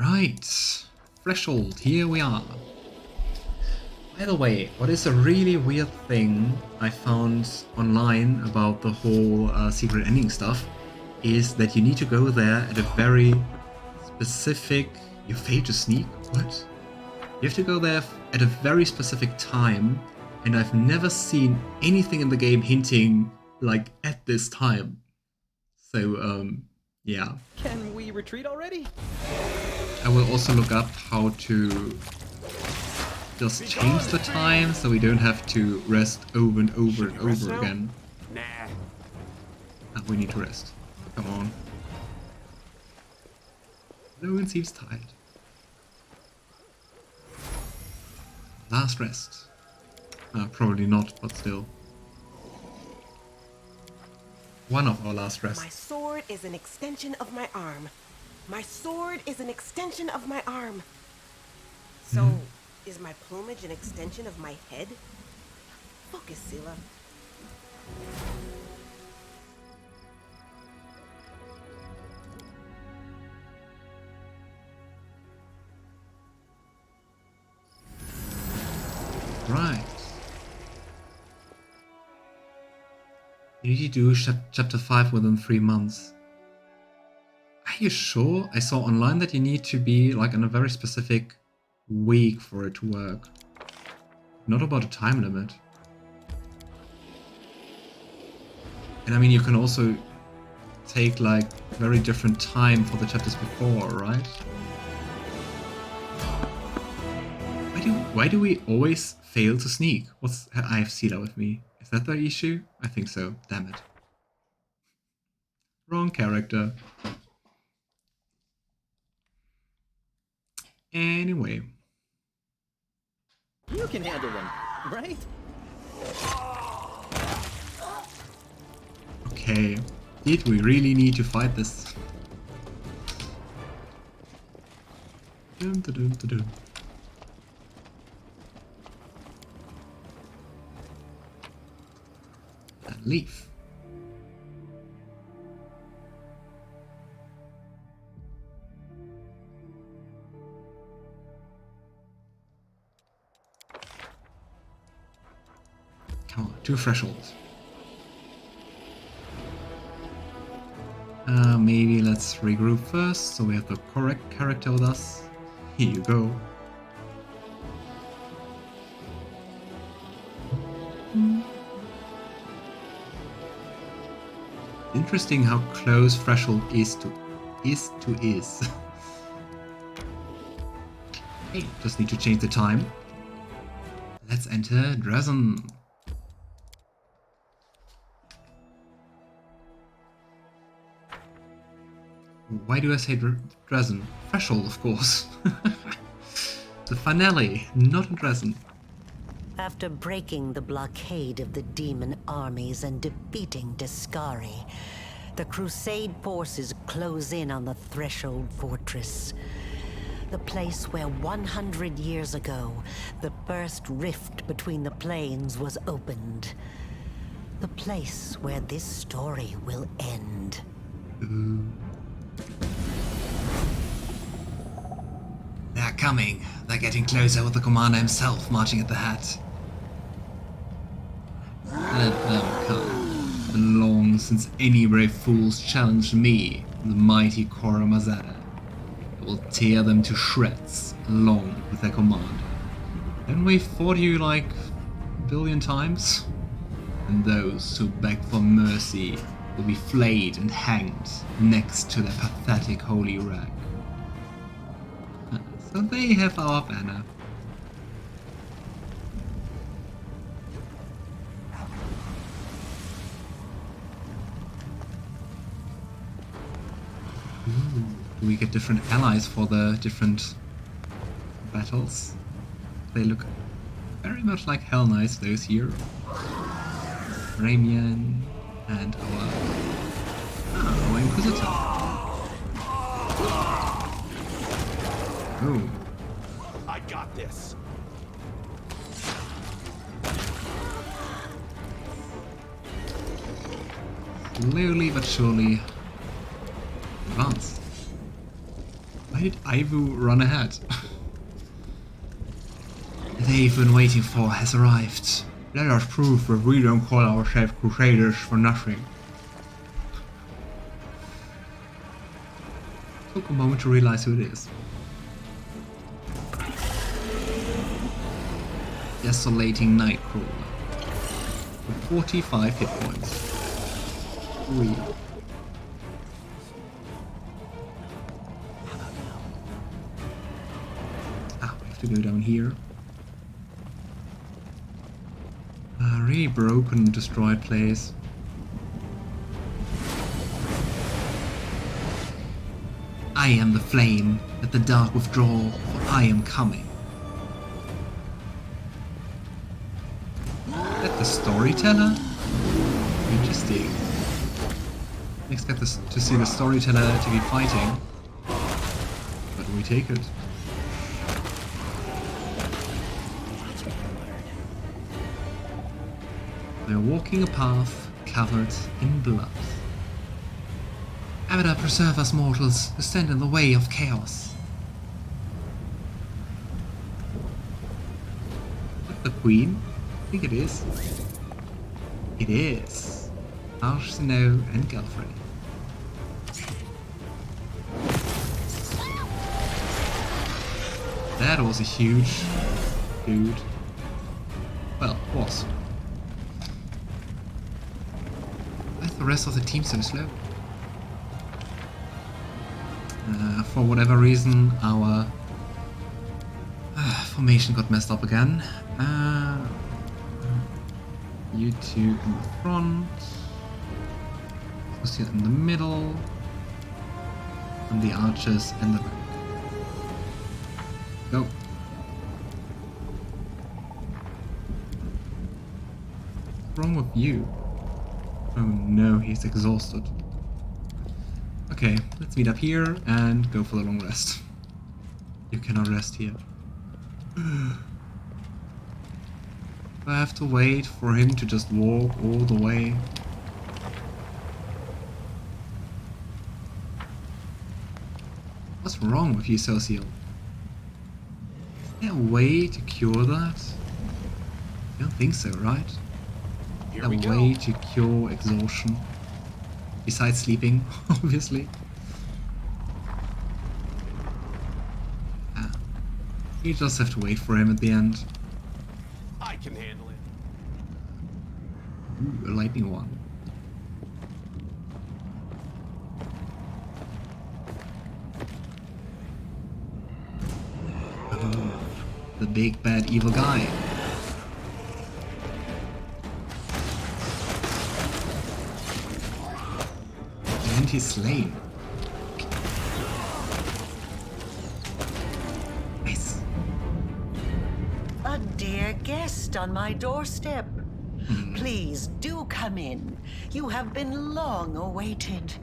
Right, threshold, here we are. By the way, what is a really weird thing I found online about the whole secret ending stuff is that you need to go there at a very specific... You failed to sneak? What? You have to go there at a very specific time, and I've never seen anything in the game hinting, like, at this time. So, yeah. Can we retreat already? I will also look up how to just change the time so we don't have to rest over and over and over again. Nah. Ah, we need to rest. Come on. Logan seems tired. Last rest. Probably not, but still. One of our last rests. My sword is an extension of my arm. My sword is an extension of my arm. So, is my plumage an extension of my head? Focus, Sela. Right. You need to do chapter 5 within 3 months. Are you sure? I saw online that you need to be like in a very specific week for it to work. Not about a time limit. And I mean, you can also take like very different time for the chapters before, right? Why do we always fail to sneak? I have Sela with me. Is that the issue? I think so. Damn it. Wrong character. Anyway. You can handle them, right? Okay. Did we really need to fight this? Dun, dun, dun, dun, dun. And leave. Come on, 2 thresholds. Maybe let's regroup first, so we have the correct character with us. Here you go. Interesting how close threshold is to is. Hey, just need to change the time. Let's enter Dresden. Why do I say Dresden? Threshold, of course. The finale, not in Dresden. After breaking the blockade of the demon armies and defeating Deskari, the Crusade forces close in on the Threshold Fortress. The place where 100 years ago, the first rift between the planes was opened. The place where this story will end. They're coming. They're getting closer with the commander himself marching at the head. Let them come. Long since any brave fools challenged me, the mighty Kora Mazada. I will tear them to shreds, along with their commander. Haven't we fought you like a billion times? And those who beg for mercy will be flayed and hanged next to their pathetic holy wreck. So they have our banner. Ooh, do we get different allies for the different battles? They look very much like Hell Knights, those here. Ramian and our Inquisitor. Oh. I got this. Slowly but surely advance. Why Why did Ivu run ahead? The day you've been waiting for has arrived. Let us prove that we don't call ourselves Crusaders for nothing. Took a moment to realize who it is. Desolating Nightcrawler. With 45 hit points. Ui. Ah, we have to go down here. A really broken, destroyed place. I am the flame at the dark withdrawal, for I am coming. Is that the storyteller? Interesting. Next get to see the storyteller to be fighting. But we take it. They're walking a path covered in blood. Abada preserve us mortals who stand in the way of chaos. Is that the queen? I think it is. It is. Arsino and Gelfrey. That was a huge dude. Well, was. Why is the rest of the team so slow? For whatever reason, our formation got messed up again. You two in the front, Sosiel in the middle, and the archers in the back. Go. What's wrong with you? Oh no, he's exhausted. Okay, let's meet up here and go for the long rest. You cannot rest here. I have to wait for him to just walk all the way. What's wrong with you, Sosiel? Is there a way to cure that? I don't think so, right? Here we A go. way to cure exhaustion? Besides sleeping, obviously. You just have to wait for him at the end. I can handle it. Ooh, a lightning one. Oh, the big bad evil guy. And he's slain. Nice. A dear guest on my doorstep. Please do come in. You have been long awaited.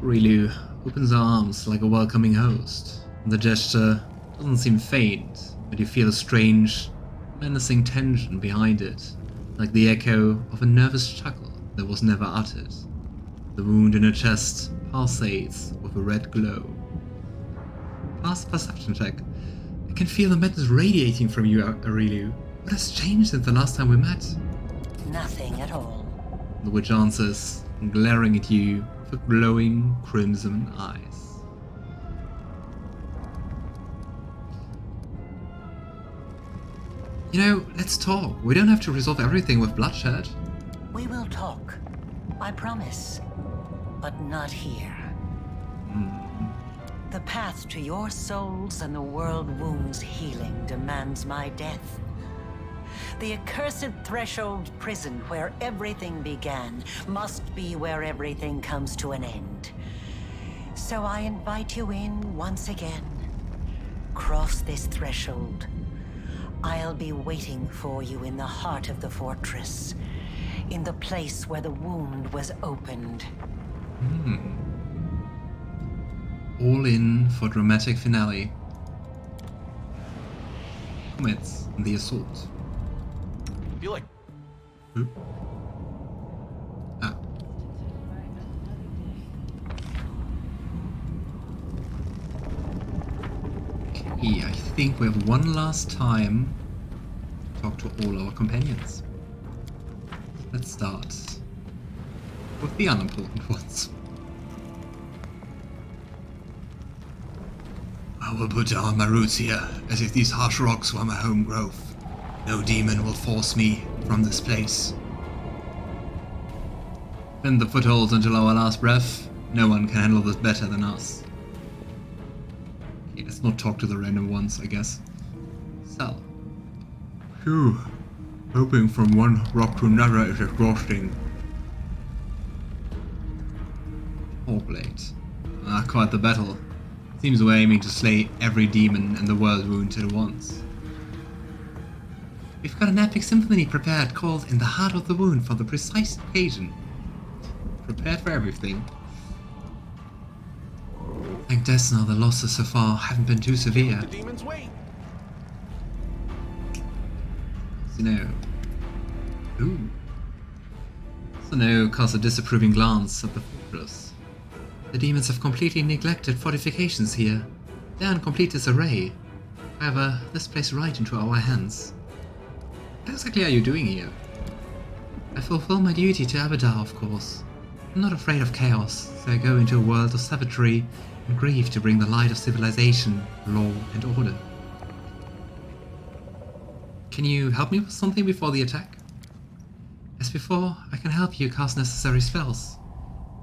Rilu opens her arms like a welcoming host. The gesture doesn't seem faint, but you feel a strange, menacing tension behind it, like the echo of a nervous chuckle that was never uttered. The wound in her chest pulsates with a red glow. Pass perception check. I can feel the madness radiating from you, Rilu. What has changed since the last time we met? Nothing at all. The witch answers, glaring at you with glowing crimson eyes. You know, let's talk. We don't have to resolve everything with bloodshed. We will talk. I promise. But not here. The path to your souls and the world wound's healing demands my death. The accursed threshold prison where everything began must be where everything comes to an end. So I invite you in once again. Cross this threshold. I'll be waiting for you in the heart of the fortress, in the place where the wound was opened. All in for dramatic finale. Comets and the assault. Feel like Who? Ah. Okay, I think we have one last time to talk to all our companions. Let's start with the unimportant ones. I will put down my roots here, as if these harsh rocks were my home growth. No demon will force me from this place. Bend the footholds until our last breath. No one can handle this better than us. Okay, let's not talk to the random ones, I guess. Sal. Phew. Hoping from one rock to another is exhausting. Warblade. Ah, quite the battle. Seems we're aiming to slay every demon in the Worldwound at once. We've got an epic symphony prepared called In the Heart of the Wound for the precise occasion. Prepared for everything. Thank Desna, the losses so far haven't been too severe. The demons wait. Snow. Ooh. Snow casts a disapproving glance at the fortress. The demons have completely neglected fortifications here. They're in complete disarray. However, this plays right into our hands. What exactly are you doing here? I fulfill my duty to Abadar, of course. I'm not afraid of chaos, so I go into a world of savagery and grief to bring the light of civilization, law, and order. Can you help me with something before the attack? As before, I can help you cast necessary spells.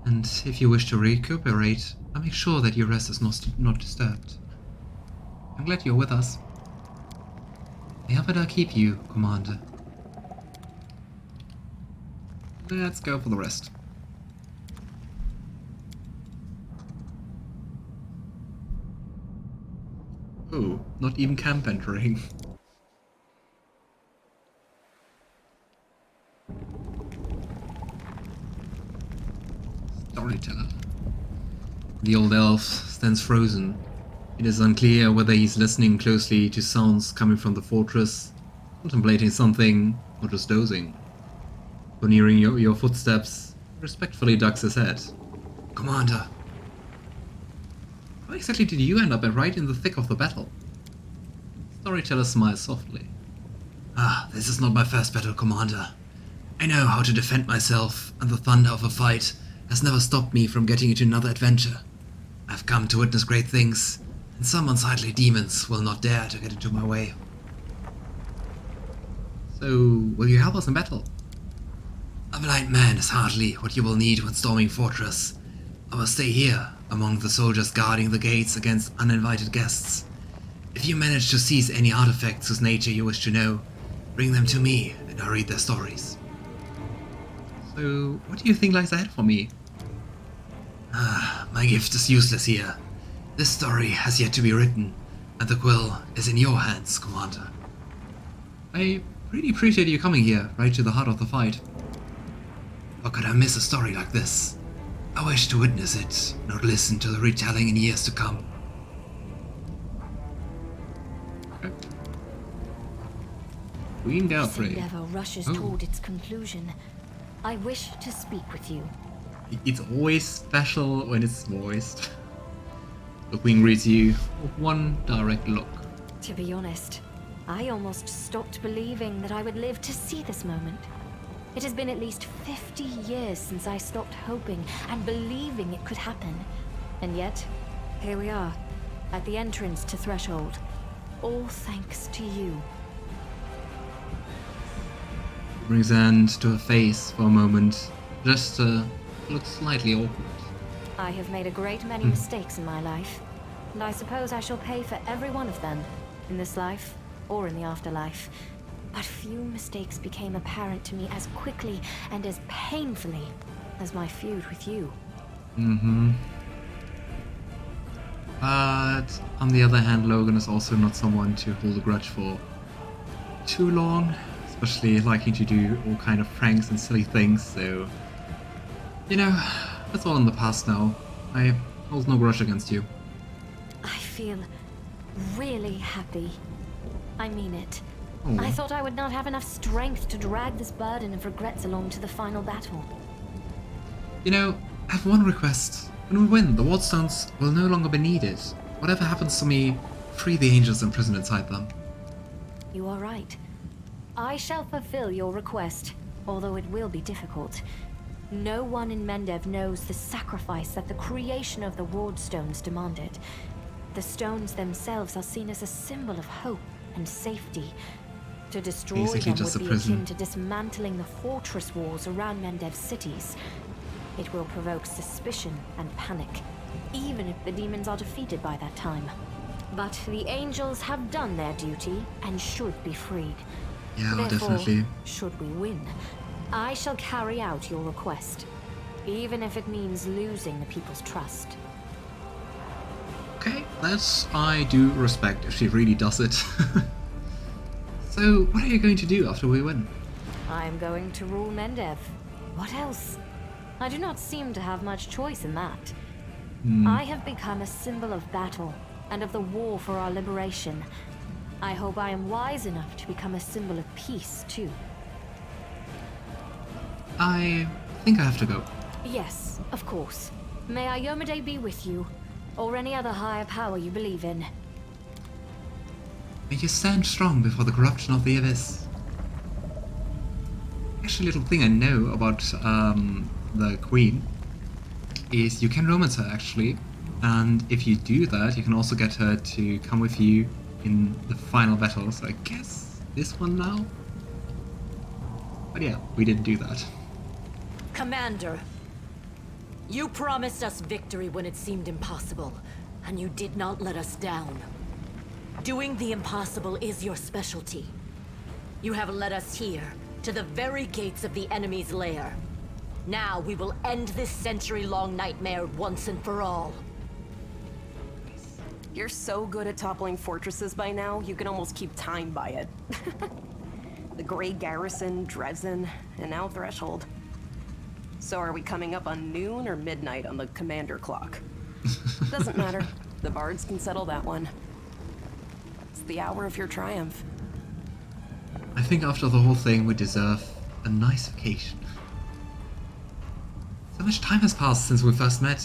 And if you wish to recuperate, I'll make sure that your rest is not disturbed. I'm glad you're with us. May Abadar keep you, Commander. Let's go for the rest. Oh, not even camp entering. Storyteller. The old elf stands frozen. It is unclear whether he's listening closely to sounds coming from the fortress, contemplating something, or just dozing. When hearing your footsteps, respectfully ducks his head. Commander! How exactly did you end up right in the thick of the battle? Storyteller smiles softly. Ah, this is not my first battle, Commander. I know how to defend myself, and the thunder of a fight has never stopped me from getting into another adventure. I've come to witness great things, and some unsightly demons will not dare to get into my way. So, will you help us in battle? A blind man is hardly what you will need when storming fortress. I will stay here, among the soldiers guarding the gates against uninvited guests. If you manage to seize any artifacts whose nature you wish to know, bring them to me, and I'll read their stories. So, what do you think lies ahead for me? Ah, my gift is useless here. This story has yet to be written, and the quill is in your hands, Commander. I really appreciate you coming here, right to the heart of the fight. How could I miss a story like this? I wish to witness it, not listen to the retelling in years to come. Okay. Queen This Delphrey. endeavor rushes toward its conclusion. I wish to speak with you. It's always special when it's voiced. The Queen greets you with one direct look. To be honest, I almost stopped believing that I would live to see this moment. It has been at least 50 years since I stopped hoping and believing it could happen. And yet, here we are, at the entrance to Threshold. All thanks to you. Brings a hand to her face for a moment. Just looks slightly awkward. I have made a great many mistakes in my life, and I suppose I shall pay for every one of them, in this life or in the afterlife. But few mistakes became apparent to me as quickly and as painfully as my feud with you. But on the other hand, Logan is also not someone to hold a grudge for too long, especially liking to do all kind of pranks and silly things, so you know, that's all in the past now. I hold no grudge against you. I feel really happy. I mean it. Oh. I thought I would not have enough strength to drag this burden of regrets along to the final battle. You know, I have one request. When we win, the Wardstones will no longer be needed. Whatever happens to me free the angels imprisoned inside them. You are right. I shall fulfill your request, although it will be difficult. No one in Mendev knows the sacrifice that the creation of the Ward Stones demanded. The stones themselves are seen as a symbol of hope and safety. To destroy Basically them just would a be prison. akin to dismantling the fortress walls around Mendev's cities. It will provoke suspicion and panic, even if the demons are defeated by that time. But the angels have done their duty and should be freed. Yeah, Therefore, definitely. should we win, I shall carry out your request, even if it means losing the people's trust. Okay, that I do respect if she really does it. So, what are you going to do after we win? I am going to rule Mendev. What else? I do not seem to have much choice in that. I have become a symbol of battle and of the war for our liberation. I hope I am wise enough to become a symbol of peace, too. I think I have to go. Yes, of course. May Iyomade be with you, or any other higher power you believe in. May you stand strong before the corruption of the Abyss. Actually, a little thing I know about the Queen is you can romance her, actually. And if you do that, you can also get her to come with you in the final battle. So I guess this one now? But yeah, we didn't do that. Commander, you promised us victory when it seemed impossible, and you did not let us down. Doing the impossible is your specialty. You have led us here, to the very gates of the enemy's lair. Now we will end this century-long nightmare once and for all. You're so good at toppling fortresses by now, you can almost keep time by it. The Grey Garrison, Dresden, and now Threshold. So are we coming up on noon or midnight on the commander clock? Doesn't matter. The bards can settle that one. It's the hour of your triumph. I think after the whole thing, we deserve a nice vacation. So much time has passed since we first met.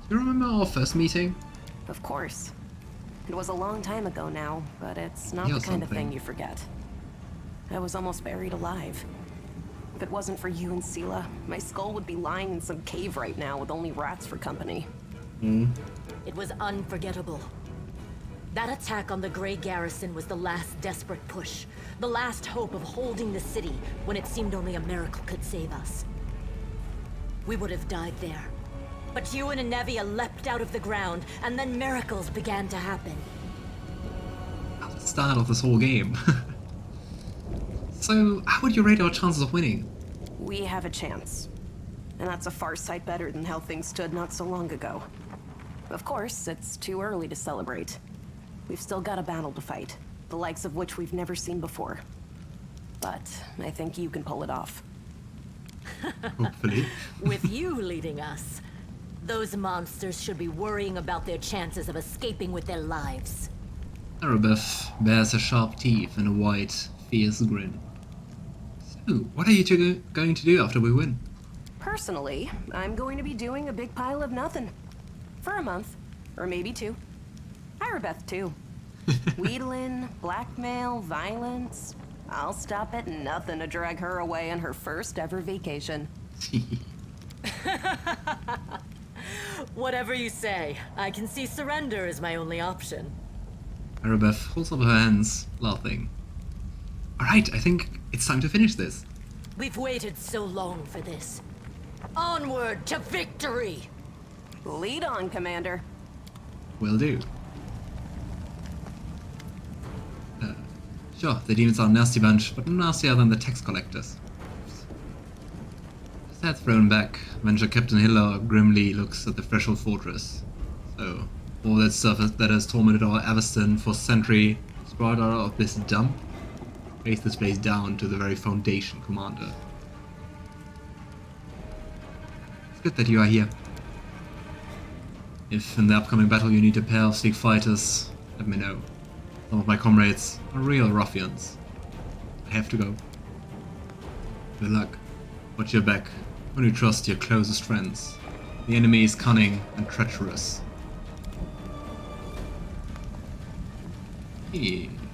Do you remember our first meeting? Of course. It was a long time ago now, but it's not Yeah, the kind of something. thing you forget. I was almost buried alive. If it wasn't for you and Sela, my skull would be lying in some cave right now with only rats for company. It was unforgettable. That attack on the Grey Garrison was the last desperate push, the last hope of holding the city when it seemed only a miracle could save us. We would have died there. But you and Anevia leapt out of the ground, and then miracles began to happen. At the start of this whole game. So, how would you rate our chances of winning? We have a chance. And that's a far sight better than how things stood not so long ago. Of course, it's too early to celebrate. We've still got a battle to fight, the likes of which we've never seen before. But I think you can pull it off. Hopefully. With you leading us, those monsters should be worrying about their chances of escaping with their lives. Erebeth bears a sharp teeth and a wide, fierce grin. So, what are you two going to do after we win? Personally, I'm going to be doing a big pile of nothing. For a month, or maybe 2. Erebeth too. Wheedling, blackmail, violence. I'll stop at nothing to drag her away on her first ever vacation. Whatever you say, I can see surrender as my only option. Erebeth holds up her hands, laughing. Alright, I think it's time to finish this. We've waited so long for this. Onward to victory! Lead on, Commander. Will do. Sure, the demons are a nasty bunch, but nastier than the tax collectors. His head thrown back, Avenger Captain Hiller grimly looks at the Threshold Fortress. So, all that stuff that has tormented our Aveston for centuries is brought out of this dump. Raise this place down to the very foundation, Commander. It's good that you are here. If in the upcoming battle you need a pair of sleek fighters, let me know. Some of my comrades are real ruffians. I have to go. Good luck. Watch your back when you trust your closest friends. The enemy is cunning and treacherous. Hey.